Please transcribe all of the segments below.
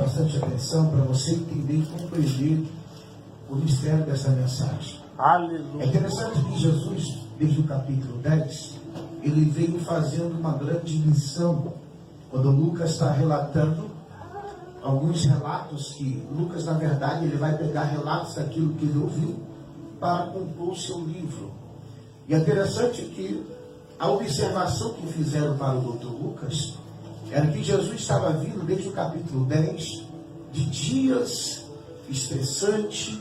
bastante atenção para você entender e compreender o mistério dessa mensagem. Aleluia. É interessante que Jesus, desde o capítulo 10, ele veio fazendo uma grande lição. Quando Lucas está relatando alguns relatos que Lucas, na verdade, ele vai pegar relatos daquilo que ele ouviu para compor o seu livro. E é interessante que a observação que fizeram para o Dr. Lucas era que Jesus estava vindo desde o capítulo 10 de dias estressantes,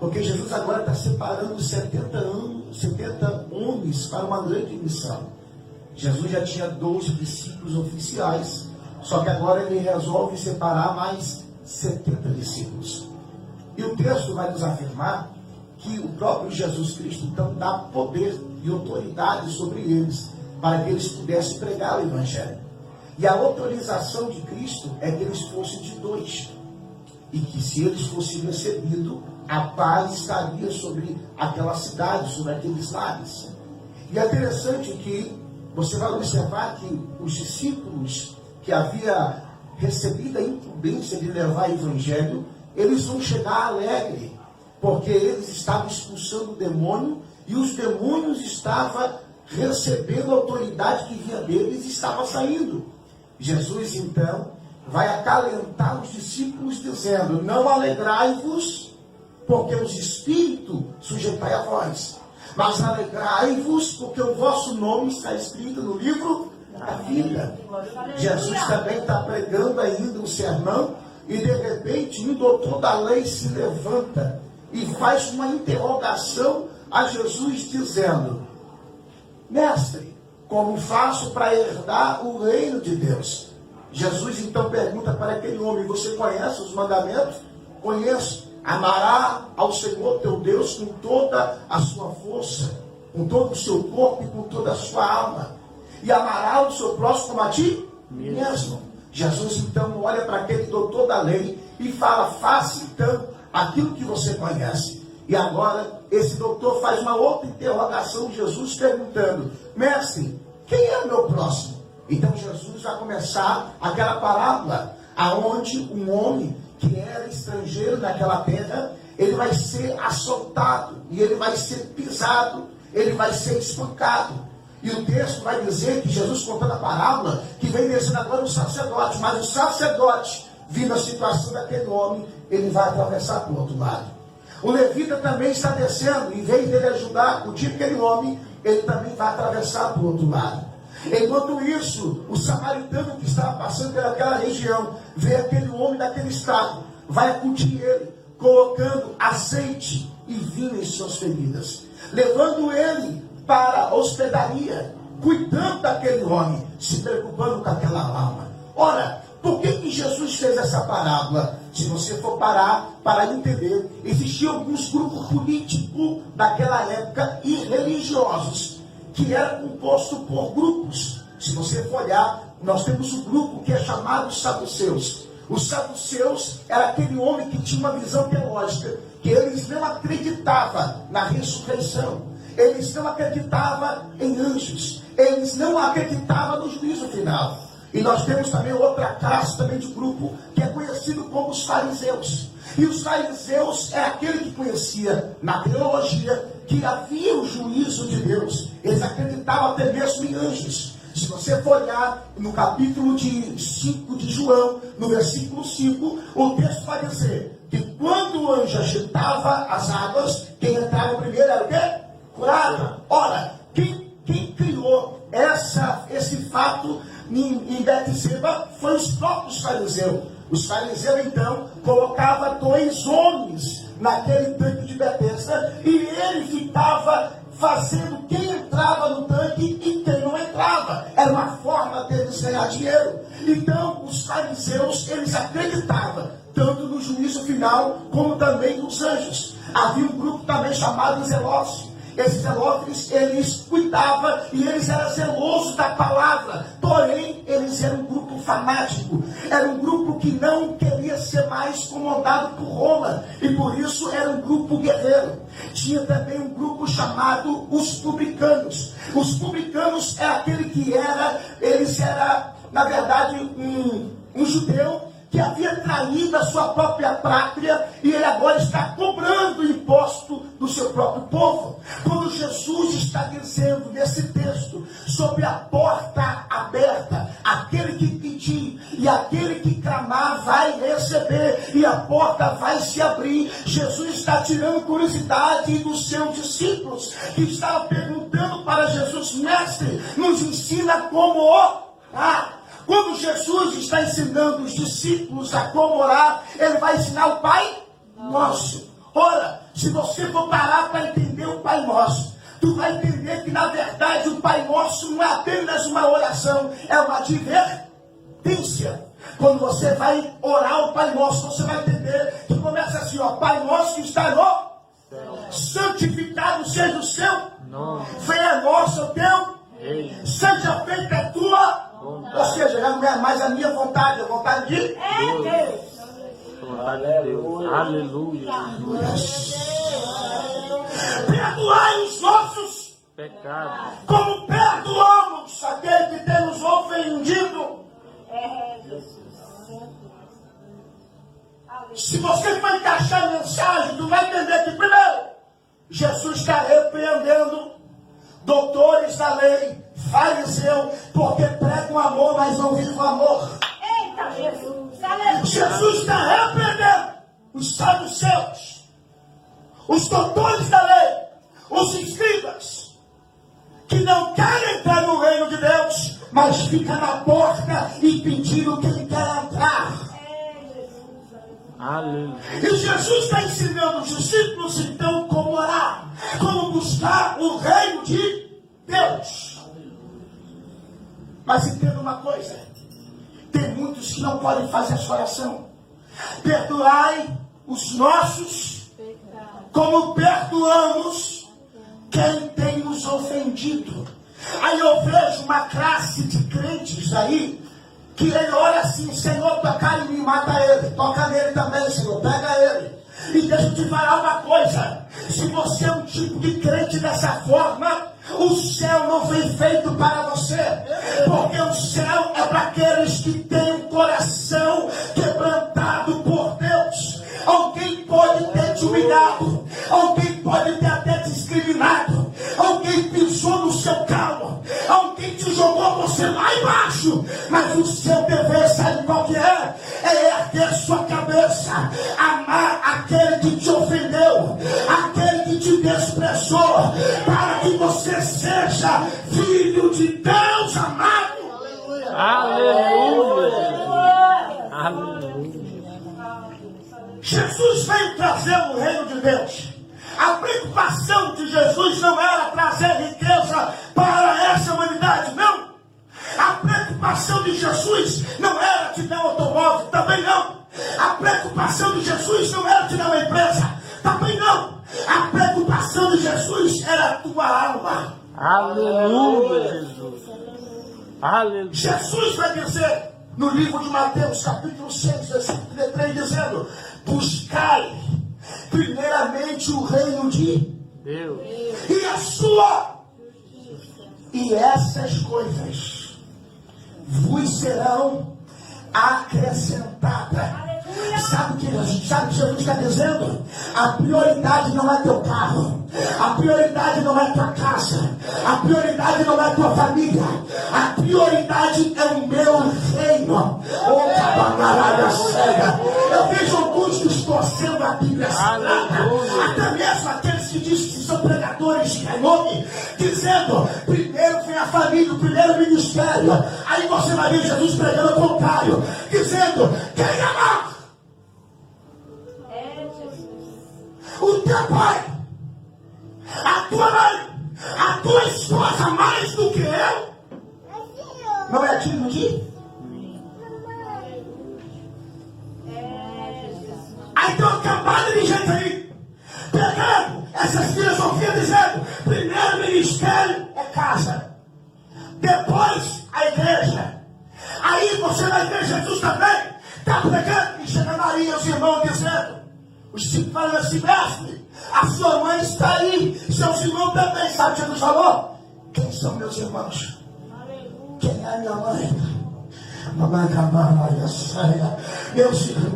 porque Jesus agora está separando 70 homens para uma grande missão. Jesus já tinha 12 discípulos oficiais, só que agora ele resolve separar mais 70 discípulos. E o texto vai nos afirmar que o próprio Jesus Cristo então dá poder e autoridade sobre eles, para que eles pudessem pregar o Evangelho. E a autorização de Cristo é que eles fossem de 2. E que se eles fossem recebidos, a paz estaria sobre aquela cidade, sobre aqueles lares. E é interessante que você vai observar que os discípulos que havia recebido a incumbência de levar o Evangelho, eles vão chegar alegre, porque eles estavam expulsando o demônio, e os demônios estavam recebendo a autoridade que vinha deles e estava saindo. Jesus, então, vai acalentar os discípulos dizendo: não alegrai-vos, porque os espíritos sujeitai a vós, mas alegrai-vos, porque o vosso nome está escrito no livro da vida. Jesus também está pregando ainda um sermão, e de repente um doutor da lei se levanta e faz uma interrogação a Jesus, dizendo: mestre, como faço para herdar o reino de Deus? Jesus então pergunta para aquele homem: você conhece os mandamentos? Conheço. Amará ao Senhor teu Deus com toda a sua força, com todo o seu corpo e com toda a sua alma, e amará o seu próximo como a ti mesmo. Jesus então olha para aquele doutor da lei e fala: faça então aquilo que você conhece. E agora esse doutor faz uma outra interrogação a Jesus, perguntando: mestre, quem é o meu próximo? Então Jesus vai começar aquela parábola aonde um homem que era estrangeiro naquela terra, ele vai ser assaltado, e ele vai ser pisado, ele vai ser espancado. E o texto vai dizer que Jesus, contando a parábola, que vem descendo agora o sacerdote, mas o sacerdote, vindo a situação daquele homem, ele vai atravessar para o outro lado. O levita também está descendo, em vez dele ajudar o dia aquele homem, ele também vai atravessar para o outro lado. Enquanto isso, o samaritano que estava passando pelaquela região, vê aquele homem daquele estado, vai acudir ele, colocando azeite e vinho em suas feridas, levando ele para a hospedaria, cuidando daquele homem, se preocupando com aquela alma. Ora, por que Jesus fez essa parábola? Se você for parar para entender, existiam alguns grupos políticos daquela época e religiosos, que era composto por grupos. Se você for olhar, nós temos um grupo que é chamado saduceus. Os saduceus era aquele homem que tinha uma visão teológica, que eles não acreditavam na ressurreição, eles não acreditavam em anjos, eles não acreditavam no juízo final. E nós temos também outra classe também de grupo, que é conhecido como os fariseus. E os fariseus é aquele que conhecia na teologia que havia o juízo de Deus. Eles acreditavam até mesmo em anjos. Se você for olhar no capítulo 5 de João, no versículo 5, o texto vai dizer que quando o anjo agitava as águas, quem entrava primeiro era o quê? Curado. Ora, quem criou esse fato em Betseba foi os próprios fariseus. Os fariseus então colocavam 2 homens naquele tanque de Betesda, e ele ficava fazendo quem entrava no tanque e quem não entrava. Era uma forma deles ganhar dinheiro. Então os fariseus, eles acreditavam tanto no juízo final como também nos anjos. Havia um grupo também chamado Zelotes. Esses zelotes, eles cuidavam e eles eram zelosos da palavra, porém eles eram um grupo fanático, era um grupo que não queria ser mais comandado por Roma, e por isso era um grupo guerreiro. Tinha também um grupo chamado os publicanos. Os publicanos é aquele que eles era, na verdade, um judeu que havia traído sair da sua própria pátria e ele agora está cobrando o imposto do seu próprio povo. Quando Jesus está dizendo nesse texto sobre a porta aberta, aquele que pedir e aquele que clamar vai receber e a porta vai se abrir, Jesus está tirando curiosidade dos seus discípulos que estavam perguntando para Jesus: mestre, nos ensina como orar. Quando Jesus está ensinando os discípulos a como orar, ele vai ensinar o Pai Nosso. Ora, se você for parar para entender o Pai Nosso, tu vai entender que na verdade o Pai Nosso não é apenas uma oração, é uma advertência. Quando você vai orar o Pai Nosso, você vai entender que começa assim, ó: Pai Nosso que está no céu, santificado seja o seu nome, venha a nós o teu reino, seja feita a tua vontade. Ou seja, já não é mais a minha vontade, a vontade de Deus. Vontade de Deus. Aleluia. Perdoai os nossos pecados, como perdoamos aquele que tem nos ofendido. Se você for encaixar a mensagem, tu vai entender que primeiro, Jesus está repreendendo doutores da lei, fariseu, porque pregam amor, mas não vivem o amor. Eita, Jesus! Jesus está repreendendo os saduceus, os doutores da lei, os escribas, que não querem entrar no reino de Deus, mas ficam na porta impedindo quem quer entrar. aleluia. E Jesus está ensinando os discípulos então como orar, como buscar o reino de Deus. Mas entenda uma coisa: tem muitos que não podem fazer essa oração. Perdoai os nossos como perdoamos quem tem nos ofendido. Aí eu vejo uma classe de crentes aí que ele ora assim: Senhor, toca em mim, mata ele, toca nele também, Senhor, pega ele. E deixa eu te falar uma coisa: se você é um tipo de crente dessa forma, o céu não foi feito para você, porque o céu é para aqueles que têm um coração quebrantado por Deus. Alguém pode ter te humilhado, alguém pode ter até discriminado, alguém pisou no seu calo, alguém te jogou você lá embaixo, mas o seu dever, sabe qual que é? É erguer sua cabeça, amar aquele que te ofendeu, aquele que te desprezou, para que você seja filho de Deus amado. Aleluia. Aleluia. Jesus veio trazer o reino de Deus. A preocupação de Jesus não era trazer riqueza para essa humanidade, não. A preocupação de Jesus não era te dar um automóvel, também não. A preocupação de Jesus não era te dar uma empresa, também não. A preocupação de Jesus era a tua alma. Aleluia, Jesus. Aleluia. Jesus vai dizer no livro de Mateus, capítulo 6, versículo 3, dizendo: buscai primeiramente o reino de Deus e a sua, e essas coisas vos serão acrescentadas. Sabe o que Jesus está dizendo? A prioridade não é teu carro, a prioridade não é tua casa, a prioridade não é tua família, a prioridade é o meu reino. Eu vejo alguns distorcendo a Bíblia Sagrada, até mesmo aqueles que dizem que são pregadores de renome, dizendo: primeiro vem a família, o primeiro ministério. Aí você vai ver Jesus pregando o contrário, dizendo: quem amar o teu pai, a tua mãe, a tua esposa mais do que eu, não é digno de? Aí tem uma campada de gente aí pegando essas filosofias, dizendo: primeiro ministério é casa, depois a igreja. Aí você vai ver Jesus também está pregando, e chega Maria e os irmãos dizendo, os discípulos falam assim: mestre, a sua mãe está aí, seus irmãos também. Sabe o que Jesus falou? Quem são meus irmãos? Quem é minha mãe? Mamãe, meus irmãos.